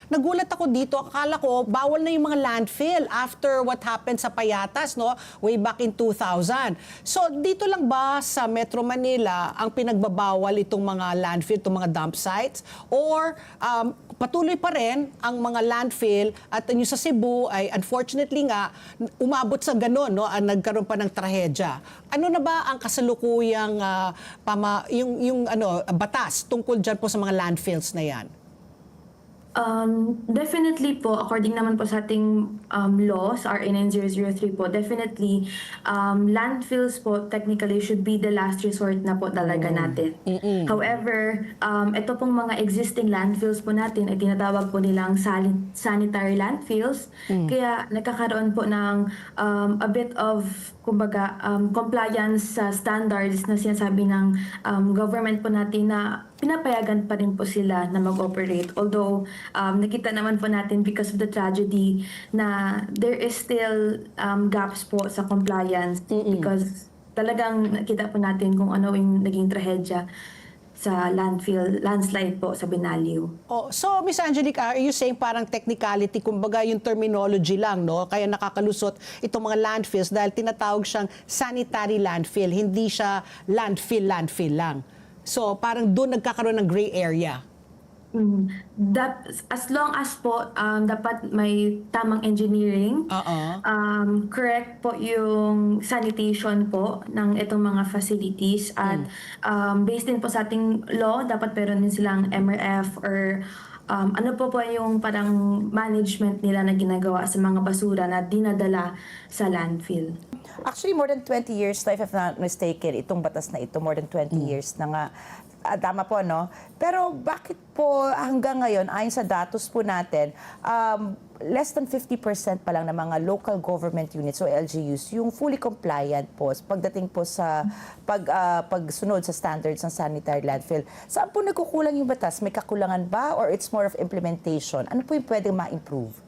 nagulat ako dito. Akala ko, bawal na yung mga landfill after what happened sa Payatas, no? Way back in 2000. So, dito lang ba sa Metro Manila ang pinagbabawal itong mga landfill, itong mga dump sites? Or patuloy pa rin ang mga landfill at yung sa Cebu ay unfortunately nga umabot sa ganun, no? Nagkaroon pa ng trahedya. Ano na ba ang kasalukuyang batas tungkol dyan po sa mga landfills na yan? Definitely po, according naman po sa ating law, sa RA 9003 po, definitely landfills po technically should be the last resort na po talaga natin. However, ito pong mga existing landfills po natin ay tinatawag po nilang sanitary landfills. Kaya nagkakaroon po ng a bit of kumbaga compliance sa standards na sinasabi ng government po natin na pinapayagan pa rin po sila na mag-operate. Although, nakita naman po natin because of the tragedy na there is still gaps po sa compliance because talagang nakita po natin kung ano yung naging trahedya sa landslide po sa Binaliw. Oh, so Miss Angelica, are you saying parang technicality, kumbaga yung terminology lang, no? Kaya nakakalusot itong mga landfills dahil tinatawag siyang sanitary landfill, hindi siya landfill lang. So parang doon nagkakaroon ng gray area. As long as po dapat may tamang engineering, correct po yung sanitation po ng itong mga facilities at based din po sa ating law, dapat meron din silang MRF or ano po yung parang management nila na ginagawa sa mga basura na dinadala sa landfill. Actually, more than 20 years na, if I'm not mistaken, itong batas na ito, more than 20 years na nga. Tama po, no? Pero bakit po hanggang ngayon, ayon sa datos po natin, less than 50% pa lang ng mga local government units o LGUs yung fully compliant po pagdating po sa pagsunod sa standards ng sanitary landfill. Saan po nagkukulang yung batas? May kakulangan ba or it's more of implementation? Ano po yung pwedeng ma-improve?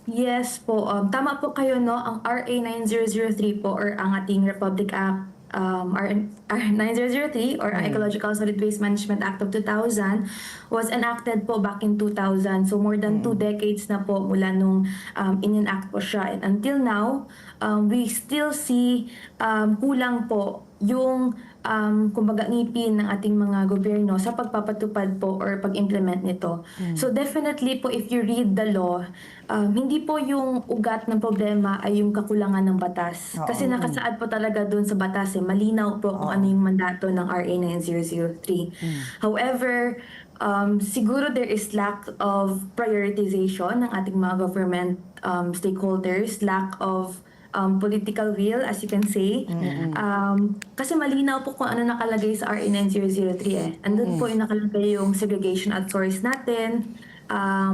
Yes po, tama po kayo, no? Ang RA 9003 po or ang ating Republic Act RA 9003 or ang Ecological Solid Waste Management Act of 2000 was enacted po back in 2000. So more than 2 decades na po mula nung in-enact po siya. And until now, we still see kulang po yung kumbaga ngipin ng ating mga gobyerno sa pagpapatupad po or pag-implement nito. So definitely po if you read the law, hindi po yung ugat ng problema ay yung kakulangan ng batas. Kasi nakasaad po talaga doon sa batas, malinaw po kung ano yung mandato ng RA 9003. However, siguro there is lack of prioritization ng ating mga government stakeholders, lack of political will, as you can say. Kasi malinaw po kung ano nakalagay sa RA 9003 Andun po yung nakalagay yung segregation at source natin,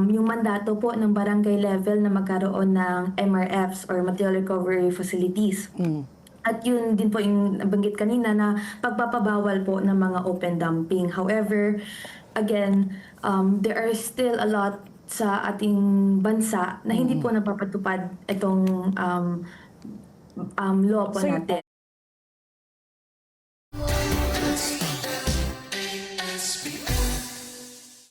yung mandato po ng barangay level na magkaroon ng MRFs or Material Recovery Facilities. At yun din po yung nabanggit kanina na pagpapabawal po ng mga open dumping. However, again, there are still a lot sa ating bansa na hindi po napapatupad itong law po natin.